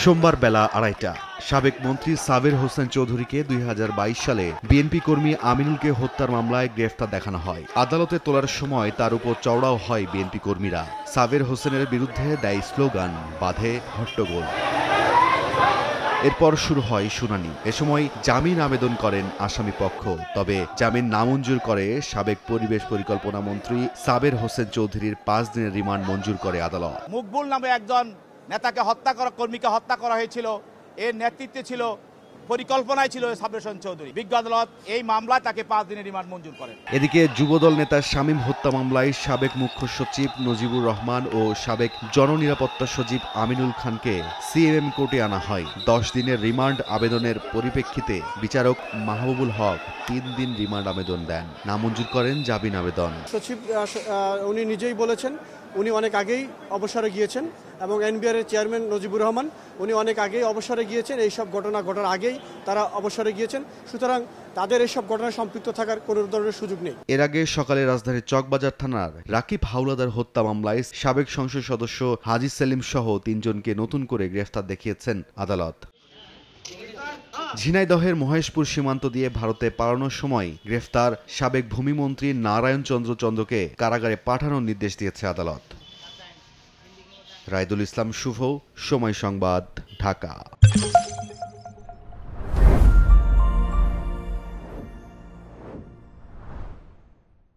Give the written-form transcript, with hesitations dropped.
সোমবার বেলা 2:30টা সাবেক মন্ত্রী সাবের হোসেন চৌধুরীকে 2022 সালে বিএনপি কর্মী আমিনুলকে হত্যার মামলায় গ্রেফতার দেখানো হয়। আদালতে তোলার সময় তার উপর চওড়াও হয় বিএনপি কর্মীরা। সাবের হোসেনের বিরুদ্ধে দেয় স্লোগান, বাঁধে হট্টগোল। এরপর শুরু হয় শুনানি। এ সময় জামিন আবেদন করেন আসামি পক্ষ, তবে জামিন নামঞ্জুর করে সাবেক পরিবেশ পরিকল্পনা মন্ত্রী সাবের হোসেন চৌধুরীর 5 দিনের রিমান্ড মঞ্জুর করে আদালত। মকবুল নামে একজন নেতাকে কর্মীকে হত্যা করা হয়েছিল, এর নেতৃত্বে ছিল, পরিকল্পনায় ছিল সাবের হোসেন চৌধুরী। বিজ্ঞ আদালত এই মামলায় তাকে 5 দিনের রিমান্ড মঞ্জুর করেন। এদিকে যুবদল নেতা শামীম হত্যা মামলায় সাবেক মুখ্য সচিব নজিবুর রহমান ও সাবেক জননিরাপত্তা সচিব আমিনুল খানকে সিএমএম কোর্টে আনা হয়। 10 দিনের রিমান্ড আবেদনের পরিপ্রেক্ষিতে বিচারক মাহবুবুল হক 3 দিন রিমান্ড আবেদন দেন। নামঞ্জুর করেন জামিন আবেদন। সচিব উনি নিজেই বলেছেন উনি অনেক আগেই অবসরে গিয়েছেন এবং এনবিআর এর চেয়ারম্যান নজিবুর রহমান উনি অনেক আগেই অবসরে গিয়েছেন। এইসব ঘটনা ঘটার আগেই তারা অবসরে গিয়েছেন, সুতরাং তাদের এইসব ঘটনায় সম্পৃক্ত থাকার কোনো ধরনের সুযোগ নেই। এর আগে সকালে রাজধানীর চকবাজার থানার রাকিব হাওলাদার হত্যা মামলায় সাবেক সংসদ সদস্য হাজী সেলিম সহ 3 জনকে নতুন করে গ্রেফতার দেখিয়েছেন আদালত। ঝিনাইদহের মহেশপুর সীমান্ত দিয়ে ভারতে পালানোর সময় গ্রেফতার সাবেক ভূমিমন্ত্রী নারায়ণ চন্দ্র চন্দ্রকে কারাগারে পাঠানোর নির্দেশ দিয়েছে আদালত। রায়দুল ইসলাম শুভ, সময় সংবাদ, ঢাকা।